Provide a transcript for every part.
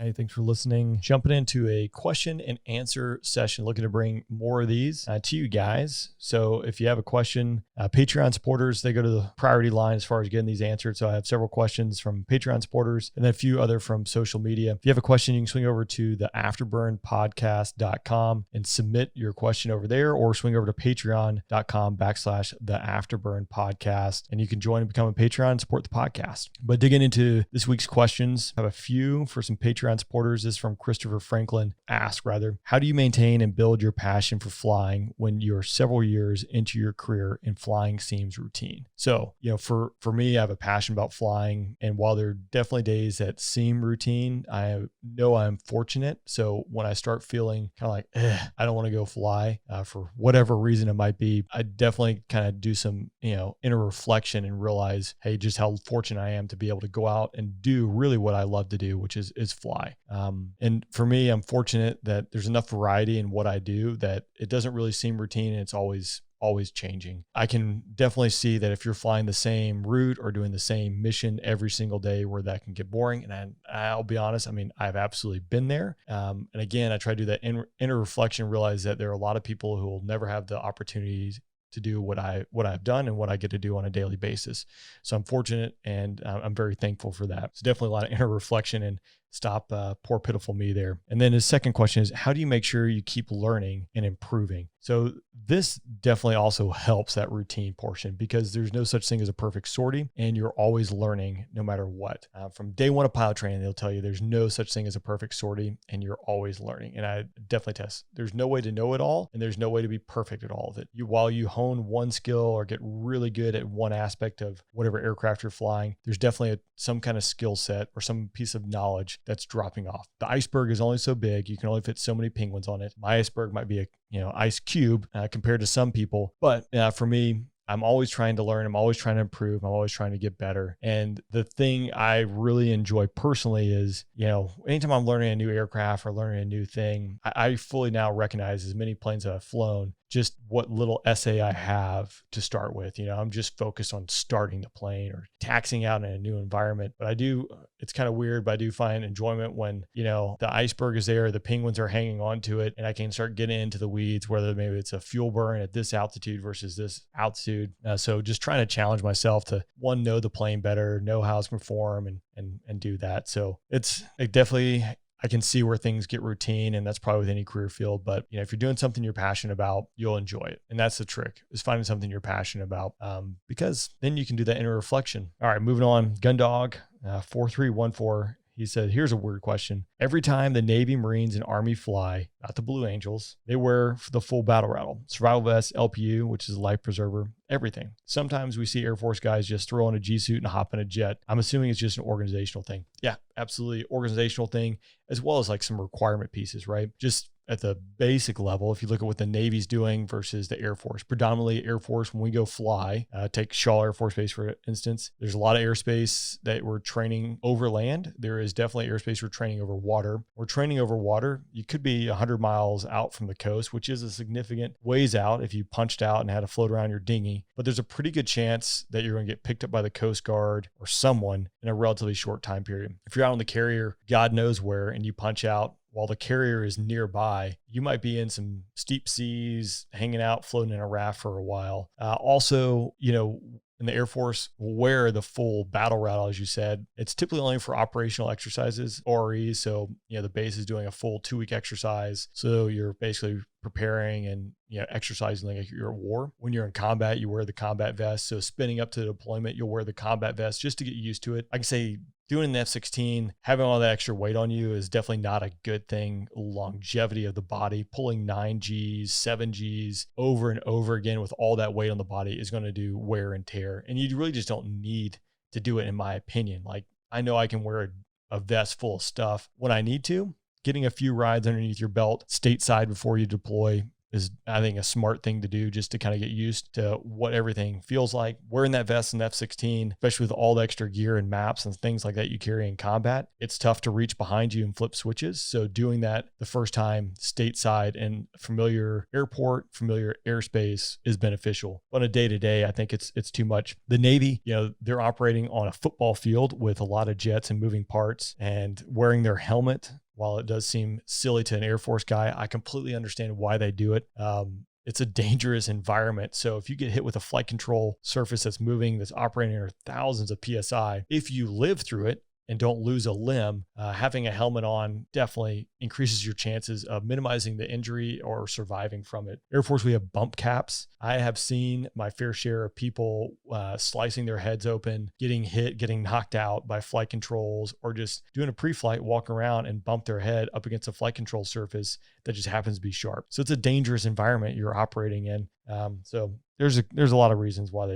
Hey, thanks for listening. Jumping into a question and answer session, looking to bring more of these to you guys. So if you have a question, Patreon supporters, they go to the priority line as far as getting these answered. So I have several questions from Patreon supporters and then a few other from social media. If you have a question, you can swing over to the afterburnpodcast.com and submit your question over there, or swing over to patreon.com/the afterburnpodcast. And you can join and become a Patreon and support the podcast. But digging into this week's questions, I have a few for some Patreon supporters. This is from Christopher Franklin. How do you maintain and build your passion for flying when you're several years into your career and flying seems routine? So, for me, I have a passion about flying. And while there are definitely days that seem routine, I know I'm fortunate. So when I start feeling kind of like, I don't want to go fly for whatever reason it might be, I definitely kind of do some, inner reflection and realize, hey, just how fortunate I am to be able to go out and do really what I love to do, which is fly. And for me, I'm fortunate that there's enough variety in what I do that it doesn't really seem routine, and it's always changing. I can definitely see that if you're flying the same route or doing the same mission every single day, where that can get boring. And I'll be honest, I've absolutely been there. And again, I try to do that inner reflection, realize that there are a lot of people who will never have the opportunities to do what I've done and what I get to do on a daily basis. So I'm fortunate, and I'm very thankful for that. So definitely a lot of inner reflection, and stop poor pitiful me there. And then his second question is, how do you make sure you keep learning and improving? So this definitely also helps that routine portion, because there's no such thing as a perfect sortie, and you're always learning no matter what. From day one of pilot training, they'll tell you there's no such thing as a perfect sortie, and you're always learning. And I definitely test. There's no way to know it all, and there's no way to be perfect at all of it. While you hone one skill or get really good at one aspect of whatever aircraft you're flying, there's definitely some kind of skill set or some piece of knowledge that's dropping off. The iceberg is only so big. You can only fit so many penguins on it. My iceberg might be a ice cube compared to some people, but for me, I'm always trying to learn. I'm always trying to improve. I'm always trying to get better. And the thing I really enjoy personally is, anytime I'm learning a new aircraft or learning a new thing, I fully now recognize, as many planes that I've flown, just what little essay I have to start with. I'm just focused on starting the plane or taxiing out in a new environment. But it's kind of weird, but I do find enjoyment when, the iceberg is there, the penguins are hanging on to it, and I can start getting into the weeds, whether maybe it's a fuel burn at this altitude versus this altitude. So just trying to challenge myself to, one, know the plane better, know how it's going to perform, and do that. So it's definitely, I can see where things get routine, and that's probably with any career field. But if you're doing something you're passionate about, you'll enjoy it. And that's the trick, is finding something you're passionate about, because then you can do that inner reflection. All right, moving on. Gundog 4314. He said, here's a weird question. Every time the Navy, Marines, and Army fly, not the Blue Angels, they wear the full battle rattle, survival vest, LPU, which is a life preserver, everything. Sometimes we see Air Force guys just throw on a G suit and hop in a jet. I'm assuming it's just an organizational thing. Yeah, absolutely. Organizational thing, as well as like some requirement pieces, right? Just at the basic level, if you look at what the Navy's doing versus the Air Force, predominantly Air Force, when we go fly, take Shaw Air Force Base, for instance, there's a lot of airspace that we're training over land. There is definitely airspace we're training over water. We're training over water. You could be 100 miles out from the coast, which is a significant ways out if you punched out and had to float around your dinghy. But there's a pretty good chance that you're going to get picked up by the Coast Guard or someone in a relatively short time period. If you're out on the carrier, God knows where, and you punch out while the carrier is nearby, you might be in some steep seas, hanging out, floating in a raft for a while. Also, in the Air Force, will wear the full battle rattle, as you said. It's typically only for operational exercises, OREs. So, the base is doing a full 2-week exercise. So you're basically preparing and exercising like you're at war. When you're in combat, you wear the combat vest. So spinning up to the deployment, you'll wear the combat vest just to get used to it. I can say doing an F-16, having all that extra weight on you is definitely not a good thing. Longevity of the body, pulling 9Gs, 7Gs over and over again with all that weight on the body is going to do wear and tear. And you really just don't need to do it, in my opinion. Like, I know I can wear a vest full of stuff when I need to. Getting a few rides underneath your belt stateside before you deploy is, I think, a smart thing to do just to kind of get used to what everything feels like. Wearing that vest in F-16, especially with all the extra gear and maps and things like that you carry in combat, it's tough to reach behind you and flip switches. So doing that the first time stateside in familiar airport, familiar airspace is beneficial. On a day-to-day, I think it's too much. The Navy, they're operating on a football field with a lot of jets and moving parts, and wearing their helmet, while it does seem silly to an Air Force guy, I completely understand why they do it. It's a dangerous environment. So if you get hit with a flight control surface that's moving, that's operating under thousands of PSI, if you live through it and don't lose a limb, having a helmet on definitely increases your chances of minimizing the injury or surviving from it. Air Force, we have bump caps. I have seen my fair share of people slicing their heads open, getting hit, getting knocked out by flight controls, or just doing a pre-flight, walk around and bump their head up against a flight control surface that just happens to be sharp. So it's a dangerous environment you're operating in. So there's a lot of reasons why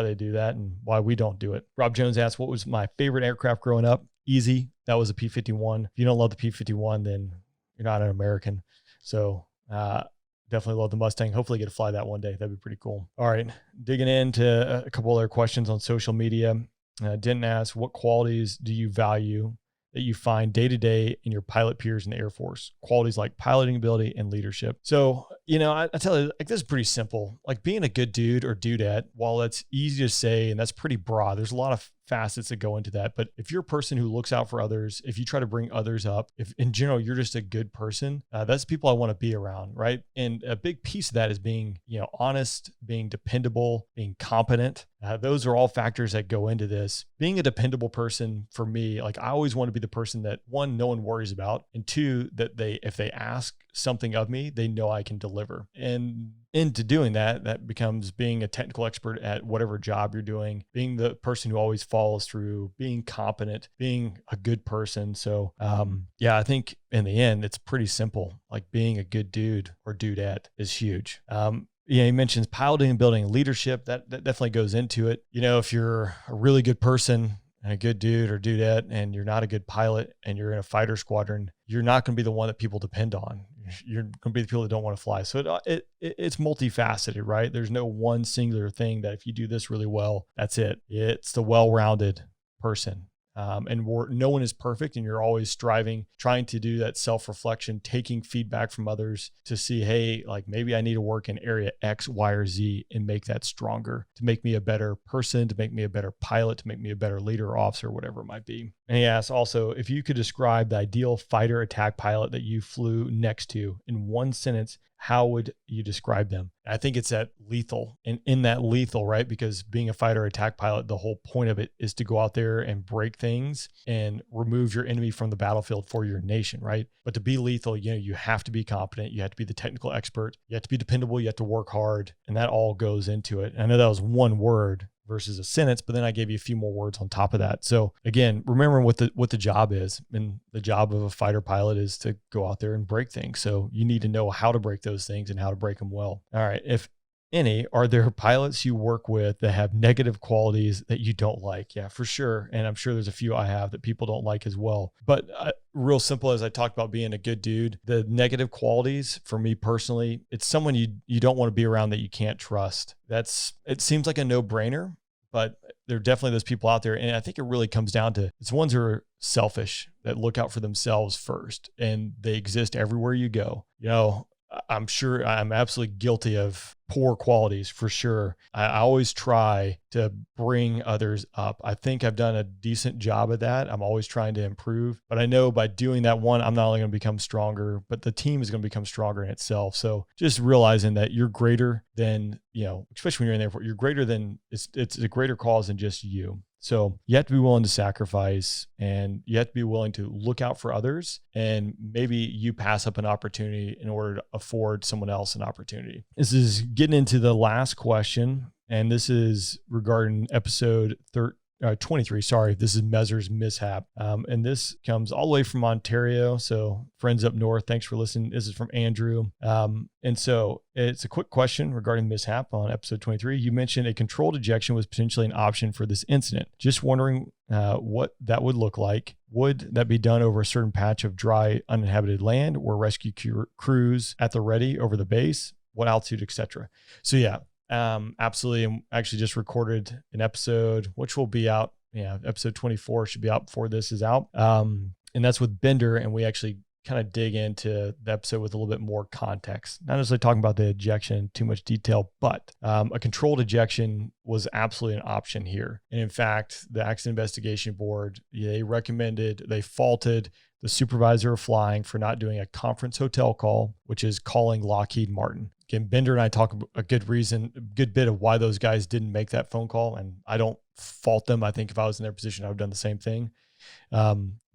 they do that and why we don't do it. Rob Jones asked, what was my favorite aircraft growing up? Easy. That was a P-51. If you don't love the P-51, then you're not an American. So definitely love the Mustang. Hopefully get to fly that one day. That'd be pretty cool. All right. Digging into a couple other questions on social media. Didn't ask, what qualities do you value that you find day to day in your pilot peers in the Air Force? Qualities like piloting ability and leadership. So, I tell you, like, this is pretty simple. Like, being a good dude or dudette, while that's easy to say and that's pretty broad, there's a lot of facets that go into that. But if you're a person who looks out for others, if you try to bring others up, if in general you're just a good person, that's people I want to be around, right? And a big piece of that is being, honest, being dependable, being competent. Those are all factors that go into this. Being a dependable person for me, like, I always want to be the person that, one, no one worries about, and two, that if they ask something of me, they know I can deliver. And into doing that becomes being a technical expert at whatever job you're doing, being the person who always follows through, being competent, being a good person. So, I think in the end, it's pretty simple. Like, being a good dude or dudette is huge. He mentions piloting and building leadership. That definitely goes into it. If you're a really good person and a good dude or dudette, and you're not a good pilot and you're in a fighter squadron, you're not going to be the one that people depend on. You're going to be the people that don't want to fly. So it's multifaceted, right? There's no one singular thing that if you do this really well, that's it. It's the well-rounded person. And no one is perfect, and you're always striving, trying to do that self-reflection, taking feedback from others to see, hey, like, maybe I need to work in area X, Y, or Z and make that stronger to make me a better person, to make me a better pilot, to make me a better leader or officer, whatever it might be. And he asks also, if you could describe the ideal fighter attack pilot that you flew next to in one sentence, how would you describe them? I think it's that lethal, and in that lethal, right? Because being a fighter attack pilot, the whole point of it is to go out there and break things and remove your enemy from the battlefield for your nation, right? But to be lethal, you have to be competent. You have to be the technical expert. You have to be dependable. You have to work hard, and that all goes into it. And I know that was one word versus a sentence, but then I gave you a few more words on top of that. So again, remember what the job is. And the job of a fighter pilot is to go out there and break things. So you need to know how to break those things and how to break them well. All right. If any, are there pilots you work with that have negative qualities that you don't like? Yeah, for sure. And I'm sure there's a few I have that people don't like as well. But real simple, as I talked about being a good dude, the negative qualities for me personally, it's someone you don't want to be around that you can't trust. It seems like a no-brainer, but there are definitely those people out there. And I think it really comes down to, it's ones who are selfish, that look out for themselves first, and they exist everywhere you go. I'm sure I'm absolutely guilty of poor qualities for sure. I always try to bring others up. I think I've done a decent job at that. I'm always trying to improve, but I know by doing that, one, I'm not only going to become stronger, but the team is going to become stronger in itself. So just realizing that you're greater than, especially when you're in the airport, you're greater than, it's a greater cause than just you. So you have to be willing to sacrifice, and you have to be willing to look out for others, and maybe you pass up an opportunity in order to afford someone else an opportunity. This is getting into the last question, and this is regarding episode 23. Sorry, this is Mezzer's mishap. And this comes all the way from Ontario. So friends up north, thanks for listening. This is from Andrew. And so it's a quick question regarding mishap on episode 23. You mentioned a controlled ejection was potentially an option for this incident. Just wondering what that would look like. Would that be done over a certain patch of dry, uninhabited land or rescue crews at the ready over the base? what altitude, etc. So yeah, absolutely. And actually just recorded an episode, which will be out. Yeah, episode 24 should be out before this is out. And that's with Bender. And we actually kind of dig into the episode with a little bit more context, not necessarily talking about the ejection in too much detail, but a controlled ejection was absolutely an option here. And in fact, the Accident Investigation Board, they faulted the supervisor of flying for not doing a conference hotel call, which is calling Lockheed Martin. Again, Bender and I talk a good bit of why those guys didn't make that phone call. And I don't fault them. I think if I was in their position, I would have done the same thing.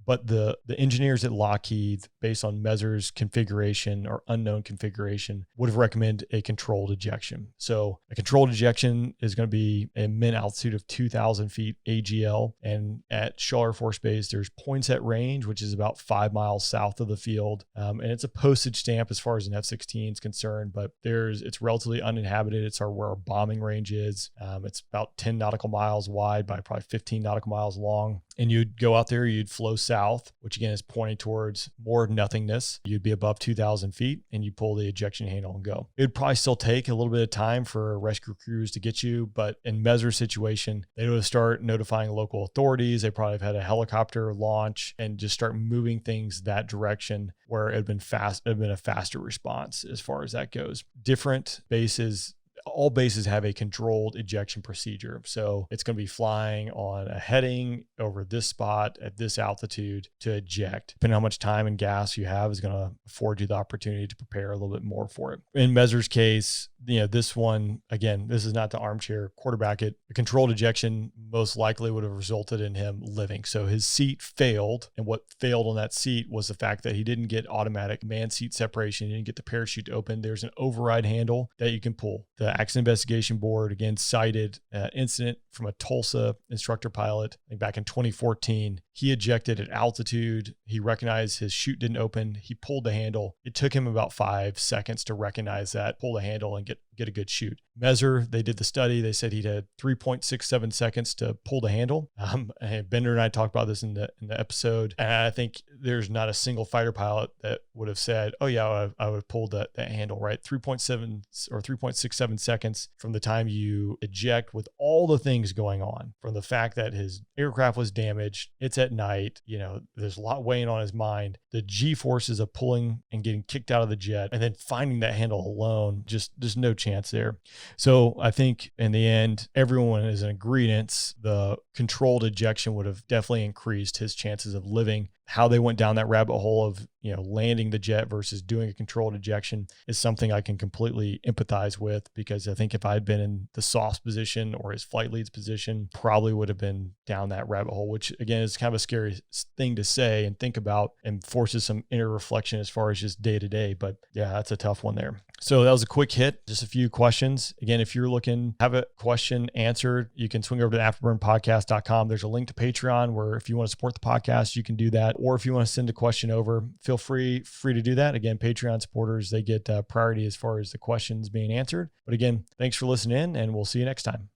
But the engineers at Lockheed, based on Mezzer's configuration or unknown configuration, would have recommended a controlled ejection. So a controlled ejection is going to be a min altitude of 2,000 feet AGL. And at Shaw Air Force Base, there's Poinsett Range, which is about 5 miles south of the field. And it's a postage stamp as far as an F-16 is concerned, but it's relatively uninhabited. It's where our bombing range is. It's about 10 nautical miles wide by probably 15 nautical miles long. And you'd go out there, you'd flow south, which again is pointing towards more nothingness. You'd be above 2,000 feet and you pull the ejection handle and go. It would probably still take a little bit of time for rescue crews to get you, but in Mezzer's situation, they would start notifying local authorities. They probably have had a helicopter launch and just start moving things that direction where it had been a faster response as far as that goes. Different bases. All bases have a controlled ejection procedure. So it's going to be flying on a heading over this spot at this altitude to eject. Depending on how much time and gas you have is going to afford you the opportunity to prepare a little bit more for it. In Mezzer's case, this one, again, this is not the armchair quarterback it. A controlled ejection most likely would have resulted in him living. So his seat failed. And what failed on that seat was the fact that he didn't get automatic man seat separation. He didn't get the parachute to open. There's an override handle that you can pull. The Accident Investigation Board, again, cited an incident from a Tulsa instructor pilot back in 2014. He ejected at altitude. He recognized his chute didn't open. He pulled the handle. It took him about 5 seconds to recognize that, pull the handle, and get a good chute. Mezzer, they did the study. They said he'd had 3.67 seconds to pull the handle. And Bender and I talked about this in the episode. And I think there's not a single fighter pilot that would have said, "Oh yeah, I would have pulled that handle." Right, 3.7 or 3.67 seconds from the time you eject, with all the things going on, from the fact that his aircraft was damaged. It's at night. There's a lot weighing on his mind. The G forces of pulling and getting kicked out of the jet, and then finding that handle alone. There's no chance there. So I think in the end, everyone is in agreement. The controlled ejection would have definitely increased his chances of living. How they went down that rabbit hole of, landing the jet versus doing a controlled ejection is something I can completely empathize with, because I think if I had been in the SOF's position or his flight lead's position, probably would have been down that rabbit hole, which again is kind of a scary thing to say and think about and forces some inner reflection as far as just day to day. But yeah, that's a tough one there. So that was a quick hit, just a few questions. Again, if you're looking, have a question answered, you can swing over to afterburnpodcast.com. There's a link to Patreon where if you want to support the podcast, you can do that. Or if you want to send a question over, feel free to do that. Again, Patreon supporters, they get priority as far as the questions being answered. But again, thanks for listening in, and we'll see you next time.